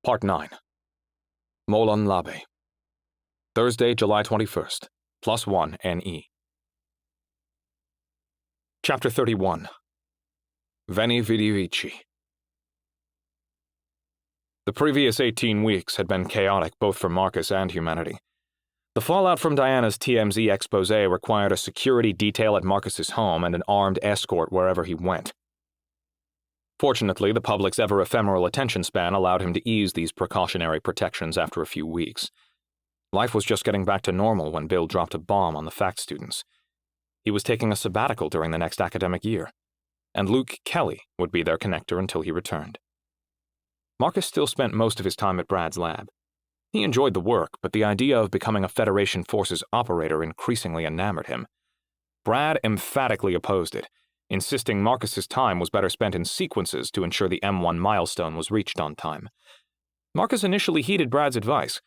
Part 9. Molon Labe. Thursday, July 21st. +1 NE. Chapter 31. Veni, Vidi, Vici. The previous 18 weeks had been chaotic both for Marcus and humanity. The fallout from Diana's TMZ expose required a security detail at Marcus's home and an armed escort wherever he went. Fortunately, the public's ever-ephemeral attention span allowed him to ease these precautionary protections after a few weeks. Life was just getting back to normal when Bill dropped a bomb on the fact students. He was taking a sabbatical during the next academic year, and Luke Kelly would be their connector until he returned. Marcus still spent most of his time at Brad's lab. He enjoyed the work, but the idea of becoming a Federation Forces operator increasingly enamored him. Brad emphatically opposed it, insisting Marcus's time was better spent in sequences to ensure the M1 milestone was reached on time. Marcus initially heeded Brad's advice,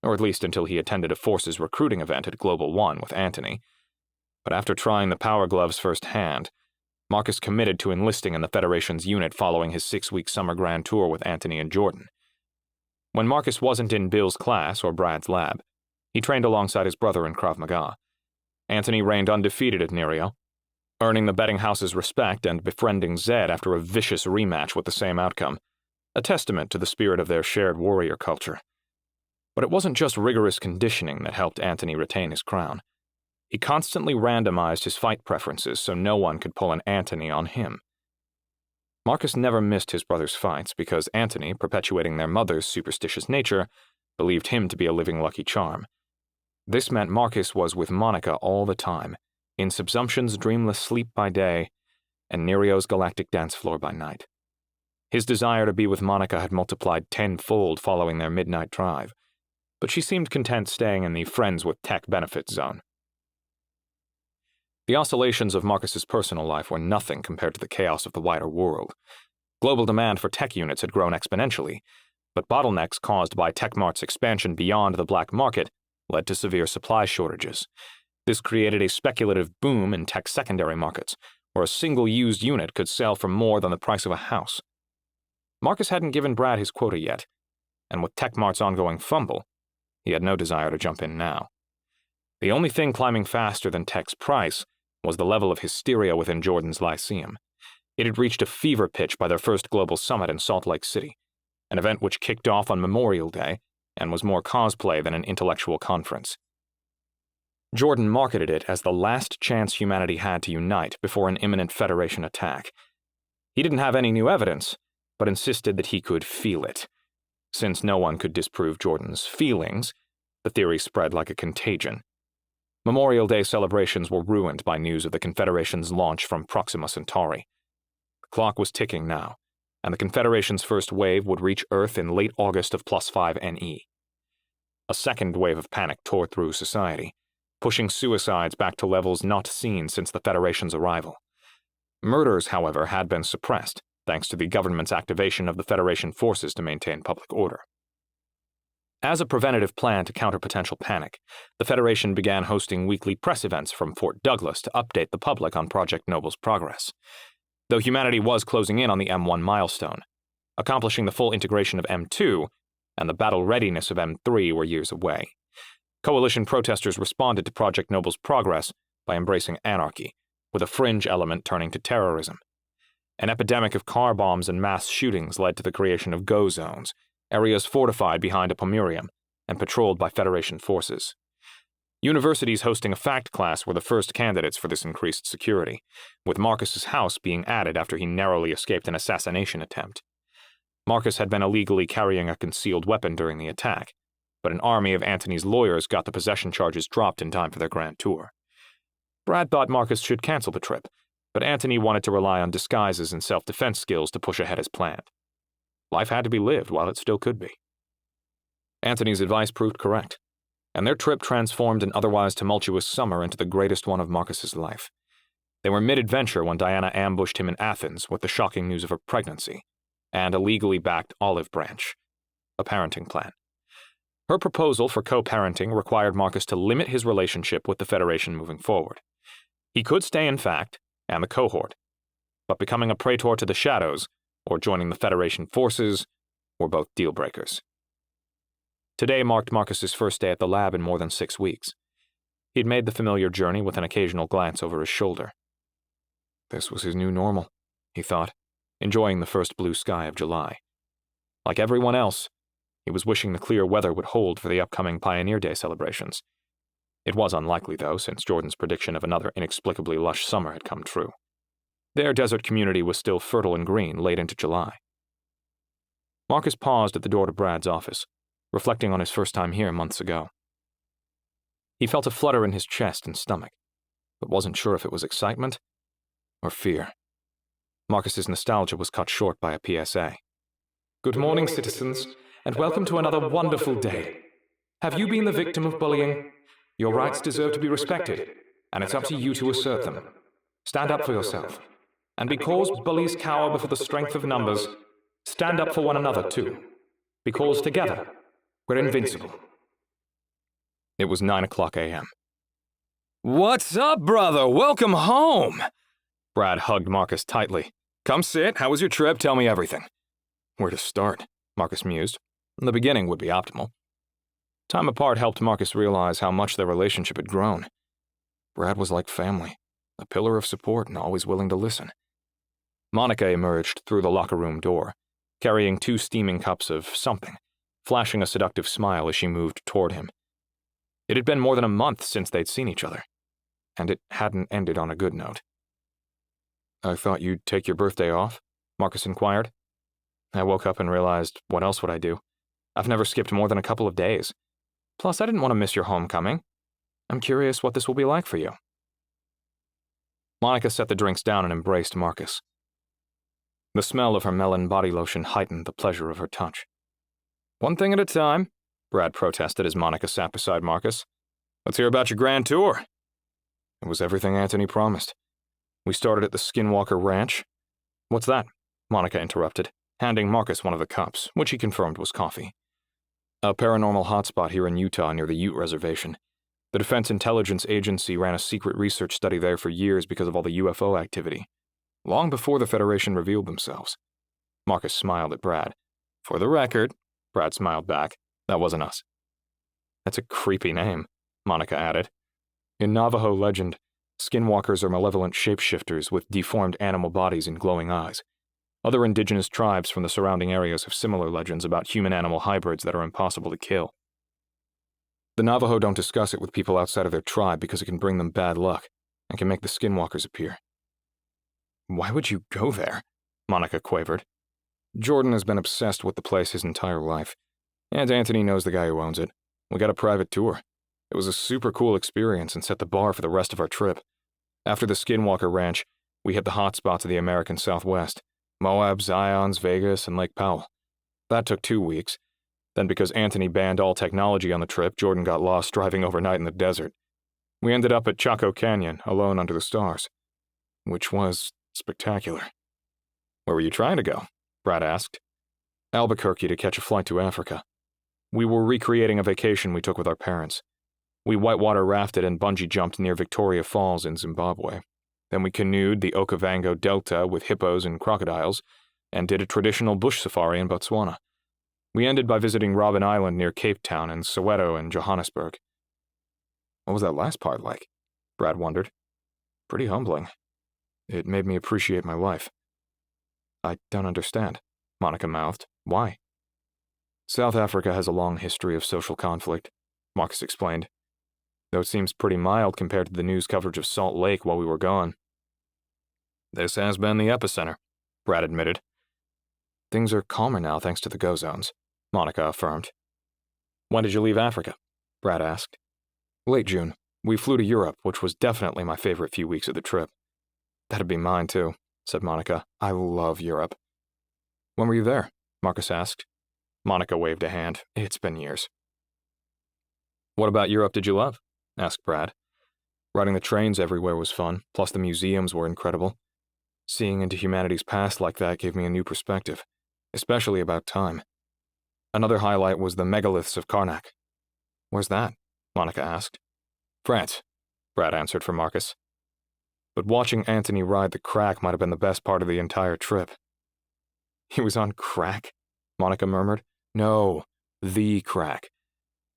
or at least until he attended a Forces recruiting event at Global One with Anthony. But after trying the Power Gloves firsthand, Marcus committed to enlisting in the Federation's unit following his 6-week summer grand tour with Anthony and Jordan. When Marcus wasn't in Bill's class or Brad's lab, he trained alongside his brother in Krav Maga. Anthony reigned undefeated at Nereo, earning the betting house's respect and befriending Zed after a vicious rematch with the same outcome, a testament to the spirit of their shared warrior culture. But it wasn't just rigorous conditioning that helped Anthony retain his crown. He constantly randomized his fight preferences so no one could pull an Anthony on him. Marcus never missed his brother's fights because Anthony, perpetuating their mother's superstitious nature, believed him to be a living Lucky Charm. This meant Marcus was with Monica all the time, in Subsumption's dreamless sleep by day, and Nereo's galactic dance floor by night. His desire to be with Monica had multiplied tenfold following their midnight drive, but she seemed content staying in the friends with tech benefits zone. The oscillations of Marcus's personal life were nothing compared to the chaos of the wider world. Global demand for tech units had grown exponentially, but bottlenecks caused by TechMart's expansion beyond the black market led to severe supply shortages. This created a speculative boom in tech secondary markets, where a single used unit could sell for more than the price of a house. Marcus hadn't given Brad his quota yet, and with TechMart's ongoing fumble, he had no desire to jump in now. The only thing climbing faster than Tech's price was the level of hysteria within Jordan's Lyceum. It had reached a fever pitch by their first global summit in Salt Lake City, an event which kicked off on Memorial Day and was more cosplay than an intellectual conference. Jordan marketed it as the last chance humanity had to unite before an imminent Federation attack. He didn't have any new evidence, but insisted that he could feel it. Since no one could disprove Jordan's feelings, the theory spread like a contagion. Memorial Day celebrations were ruined by news of the Confederation's launch from Proxima Centauri. The clock was ticking now, and the Confederation's first wave would reach Earth in late August of +5 NE. A second wave of panic tore through society, pushing suicides back to levels not seen since the Federation's arrival. Murders, however, had been suppressed, thanks to the government's activation of the Federation forces to maintain public order. As a preventative plan to counter potential panic, the Federation began hosting weekly press events from Fort Douglas to update the public on Project Noble's progress. Though humanity was closing in on the M1 milestone, accomplishing the full integration of M2 and the battle readiness of M3 were years away. Coalition protesters responded to Project Noble's progress by embracing anarchy, with a fringe element turning to terrorism. An epidemic of car bombs and mass shootings led to the creation of go zones, areas fortified behind a pomerium and patrolled by Federation forces. Universities hosting a fact class were the first candidates for this increased security, with Marcus's house being added after he narrowly escaped an assassination attempt. Marcus had been illegally carrying a concealed weapon during the attack, but an army of Anthony's lawyers got the possession charges dropped in time for their grand tour. Brad thought Marcus should cancel the trip, but Anthony wanted to rely on disguises and self-defense skills to push ahead as planned. Life had to be lived while it still could be. Anthony's advice proved correct, and their trip transformed an otherwise tumultuous summer into the greatest one of Marcus's life. They were mid-adventure when Diana ambushed him in Athens with the shocking news of her pregnancy, and a legally backed olive branch, a parenting plan. Her proposal for co-parenting required Marcus to limit his relationship with the Federation moving forward. He could stay in fact, and the cohort, but becoming a praetor to the shadows, or joining the Federation forces, were both deal-breakers. Today marked Marcus's first day at the lab in more than 6 weeks. He'd made the familiar journey with an occasional glance over his shoulder. This was his new normal, he thought, enjoying the first blue sky of July. Like everyone else, he was wishing the clear weather would hold for the upcoming Pioneer Day celebrations. It was unlikely, though, since Jordan's prediction of another inexplicably lush summer had come true. Their desert community was still fertile and green late into July. Marcus paused at the door to Brad's office, reflecting on his first time here months ago. He felt a flutter in his chest and stomach, but wasn't sure if it was excitement or fear. Marcus's nostalgia was cut short by a PSA. Good morning, citizens, and welcome to another wonderful day. Have you been the victim of bullying? Your rights deserve to be respected, and it's up to you to assert them. Stand up for yourself. And because bullies cower before the strength of numbers, stand up for one another too. Because together, we're invincible. It was 9:00 a.m. What's up, brother? Welcome home! Brad hugged Marcus tightly. Come sit. How was your trip? Tell me everything. Where to start? Marcus mused. The beginning would be optimal. Time apart helped Marcus realize how much their relationship had grown. Brad was like family, a pillar of support and always willing to listen. Monica emerged through the locker room door, carrying 2 steaming cups of something, flashing a seductive smile as she moved toward him. It had been more than a month since they'd seen each other, and it hadn't ended on a good note. I thought you'd take your birthday off, Marcus inquired. I woke up and realized, what else would I do? I've never skipped more than a couple of days. Plus, I didn't want to miss your homecoming. I'm curious what this will be like for you. Monica set the drinks down and embraced Marcus. The smell of her melon body lotion heightened the pleasure of her touch. One thing at a time, Brad protested as Monica sat beside Marcus. Let's hear about your grand tour. It was everything Anthony promised. We started at the Skinwalker Ranch. What's that? Monica interrupted, handing Marcus one of the cups, which he confirmed was coffee. A paranormal hotspot here in Utah near the Ute Reservation. The Defense Intelligence Agency ran a secret research study there for years because of all the UFO activity. Long before the Federation revealed themselves. Marcus smiled at Brad. For the record, Brad smiled back. That wasn't us. That's a creepy name, Monica added. In Navajo legend, skinwalkers are malevolent shapeshifters with deformed animal bodies and glowing eyes. Other indigenous tribes from the surrounding areas have similar legends about human-animal hybrids that are impossible to kill. The Navajo don't discuss it with people outside of their tribe because it can bring them bad luck and can make the skinwalkers appear. Why would you go there? Monica quavered. Jordan has been obsessed with the place his entire life, and Anthony knows the guy who owns it. We got a private tour. It was a super cool experience and set the bar for the rest of our trip. After the Skinwalker Ranch, we hit the hot spots of the American Southwest. Moab, Zions, Vegas, and Lake Powell. That took 2 weeks. Then because Anthony banned all technology on the trip, Jordan got lost driving overnight in the desert. We ended up at Chaco Canyon, alone under the stars. Which was spectacular. Where were you trying to go? Brad asked. Albuquerque to catch a flight to Africa. We were recreating a vacation we took with our parents. We whitewater rafted and bungee jumped near Victoria Falls in Zimbabwe. Then we canoed the Okavango Delta with hippos and crocodiles, and did a traditional bush safari in Botswana. We ended by visiting Robben Island near Cape Town and Soweto and Johannesburg. What was that last part like? Brad wondered. Pretty humbling. It made me appreciate my life. I don't understand, Monica mouthed. Why? South Africa has a long history of social conflict, Marcus explained. Though it seems pretty mild compared to the news coverage of Salt Lake while we were gone. This has been the epicenter, Brad admitted. Things are calmer now thanks to the go zones, Monica affirmed. When did you leave Africa? Brad asked. Late June. We flew to Europe, which was definitely my favorite few weeks of the trip. That'd be mine too, said Monica. I love Europe. When were you there? Marcus asked. Monica waved a hand. It's been years. What about Europe did you love? Asked Brad. Riding the trains everywhere was fun, plus the museums were incredible. Seeing into humanity's past like that gave me a new perspective, especially about time. Another highlight was the megaliths of Karnak. Where's that? Monica asked. France, Brad answered for Marcus. But watching Anthony ride the crack might have been the best part of the entire trip. He was on crack? Monica murmured. No, the crack.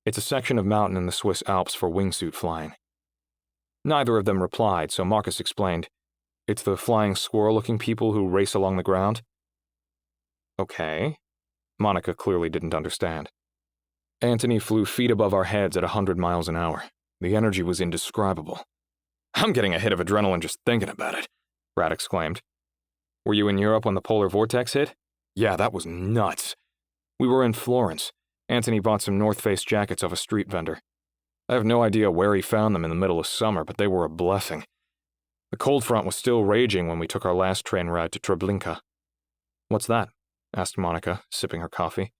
It's a section of mountain in the Swiss Alps for wingsuit flying. Neither of them replied, so Marcus explained. It's the flying squirrel-looking people who race along the ground? Okay. Monica clearly didn't understand. Anthony flew feet above our heads at 100 miles an hour. The energy was indescribable. I'm getting a hit of adrenaline just thinking about it, Brad exclaimed. Were you in Europe when the polar vortex hit? Yeah, that was nuts. We were in Florence. Anthony bought some North Face jackets off a street vendor. I have no idea where he found them in the middle of summer, but they were a blessing. The cold front was still raging when we took our last train ride to Treblinka. What's that? Asked Monica, sipping her coffee.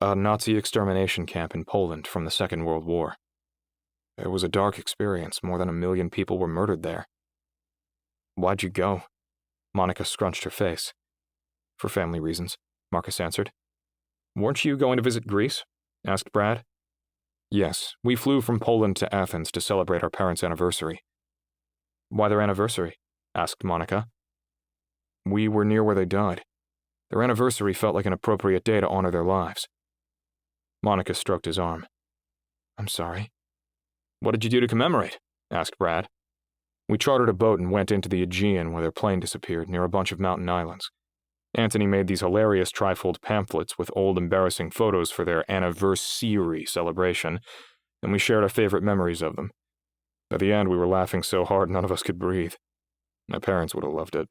A Nazi extermination camp in Poland from the Second World War. It was a dark experience. More than 1 million people were murdered there. Why'd you go? Monica scrunched her face. For family reasons, Marcus answered. Weren't you going to visit Greece? Asked Brad. Yes, we flew from Poland to Athens to celebrate our parents' anniversary. Why their anniversary? Asked Monica. We were near where they died. Their anniversary felt like an appropriate day to honor their lives. Monica stroked his arm. I'm sorry. What did you do to commemorate? Asked Brad. We chartered a boat and went into the Aegean where their plane disappeared near a bunch of mountain islands. Anthony made these hilarious trifold pamphlets with old embarrassing photos for their anniversary celebration, and we shared our favorite memories of them. By the end, we were laughing so hard none of us could breathe. My parents would have loved it.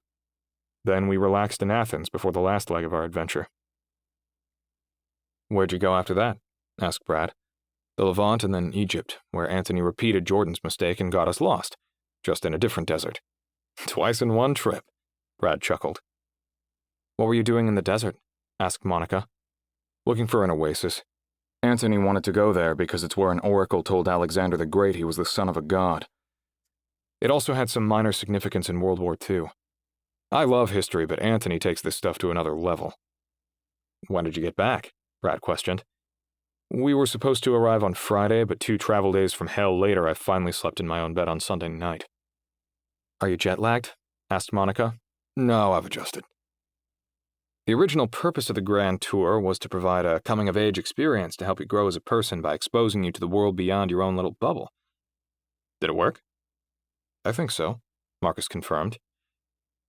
Then we relaxed in Athens before the last leg of our adventure. Where'd you go after that? Asked Brad. The Levant and then Egypt, where Anthony repeated Jordan's mistake and got us lost, just in a different desert. Twice in one trip, Brad chuckled. What were you doing in the desert? Asked Monica. Looking for an oasis. Anthony wanted to go there because it's where an oracle told Alexander the Great he was the son of a god. It also had some minor significance in World War II. I love history, but Anthony takes this stuff to another level. When did you get back? Brad questioned. We were supposed to arrive on Friday, but 2 travel days from hell later I finally slept in my own bed on Sunday night. Are you jet-lagged? Asked Monica. No, I've adjusted. The original purpose of the Grand Tour was to provide a coming-of-age experience to help you grow as a person by exposing you to the world beyond your own little bubble. Did it work? I think so, Marcus confirmed.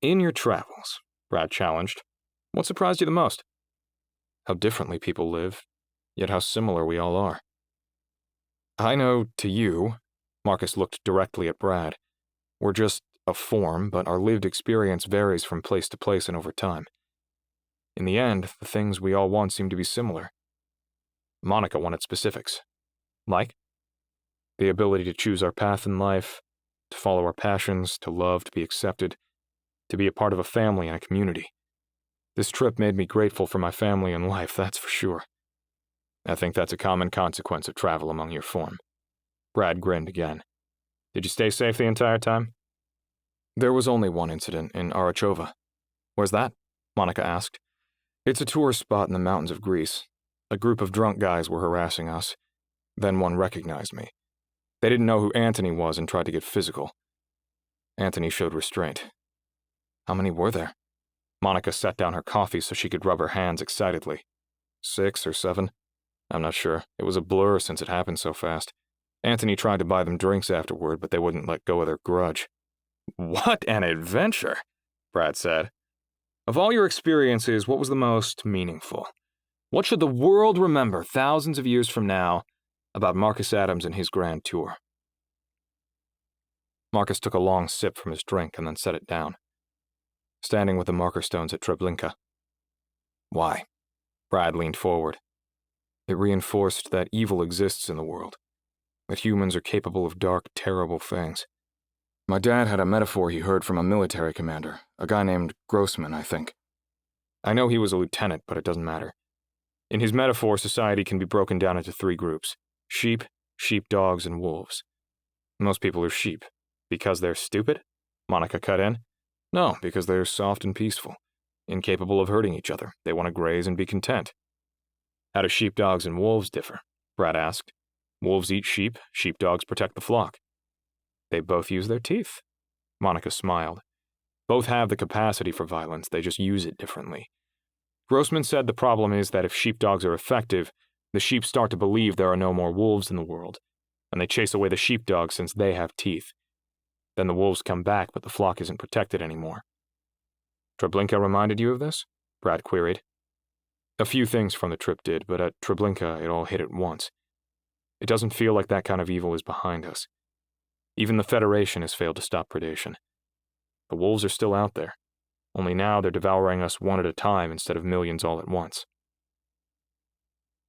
In your travels, Brad challenged, what surprised you the most? How differently people live, yet how similar we all are. I know, to you, Marcus looked directly at Brad, we're just a form, but our lived experience varies from place to place and over time. In the end, the things we all want seem to be similar. Monica wanted specifics. Like? The ability to choose our path in life, to follow our passions, to love, to be accepted, to be a part of a family and a community. This trip made me grateful for my family and life, that's for sure. I think that's a common consequence of travel among your form. Brad grinned again. Did you stay safe the entire time? There was only one incident in Arachova. Where's that? Monica asked. It's a tourist spot in the mountains of Greece. A group of drunk guys were harassing us. Then one recognized me. They didn't know who Anthony was and tried to get physical. Anthony showed restraint. How many were there? Monica set down her coffee so she could rub her hands excitedly. 6 or 7? I'm not sure. It was a blur since it happened so fast. Anthony tried to buy them drinks afterward, but they wouldn't let go of their grudge. What an adventure, Brad said. Of all your experiences, what was the most meaningful? What should the world remember thousands of years from now about Marcus Adams and his grand tour? Marcus took a long sip from his drink and then set it down, standing with the marker stones at Treblinka. Why? Brad leaned forward. It reinforced that evil exists in the world, that humans are capable of dark, terrible things. My dad had a metaphor he heard from a military commander, a guy named Grossman, I think. I know he was a lieutenant, but it doesn't matter. In his metaphor, society can be broken down into 3 groups: sheep, sheepdogs, and wolves. Most people are sheep. Because they're stupid? Monica cut in. No, because they're soft and peaceful, incapable of hurting each other. They want to graze and be content. How do sheepdogs and wolves differ? Brad asked. Wolves eat sheep, sheepdogs protect the flock. They both use their teeth. Monica smiled. Both have the capacity for violence, they just use it differently. Grossman said the problem is that if sheepdogs are effective, the sheep start to believe there are no more wolves in the world, and they chase away the sheepdogs since they have teeth. Then the wolves come back, but the flock isn't protected anymore. Treblinka reminded you of this? Brad queried. A few things from the trip did, but at Treblinka it all hit at once. It doesn't feel like that kind of evil is behind us. Even the Federation has failed to stop predation. The wolves are still out there, only now they're devouring us one at a time instead of millions all at once.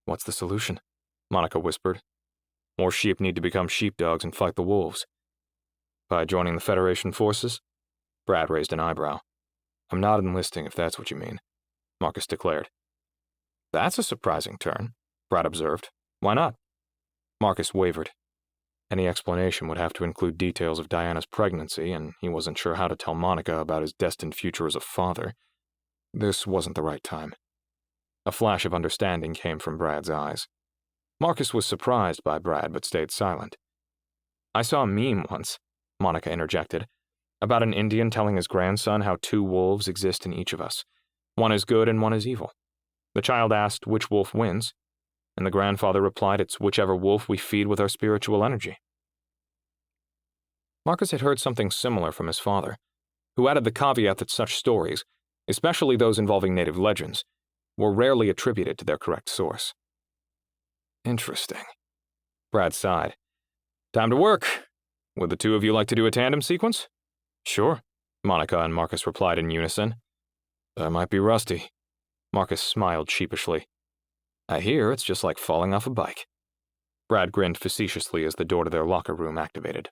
What's the solution? Monica whispered. More sheep need to become sheepdogs and fight the wolves. By joining the Federation forces? Brad raised an eyebrow. I'm not enlisting if that's what you mean, Marcus declared. That's a surprising turn, Brad observed. Why not? Marcus wavered. Any explanation would have to include details of Diana's pregnancy, and he wasn't sure how to tell Monica about his destined future as a father. This wasn't the right time. A flash of understanding came from Brad's eyes. Marcus was surprised by Brad, but stayed silent. I saw a meme once, Monica interjected, about an Indian telling his grandson how two wolves exist in each of us. One is good and one is evil. The child asked which wolf wins, and the grandfather replied it's whichever wolf we feed with our spiritual energy. Marcus had heard something similar from his father, who added the caveat that such stories, especially those involving native legends, were rarely attributed to their correct source. Interesting. Brad sighed. Time to work. Would the two of you like to do a tandem sequence? Sure, Monica and Marcus replied in unison. I might be rusty. Marcus smiled sheepishly. I hear it's just like falling off a bike. Brad grinned facetiously as the door to their locker room activated.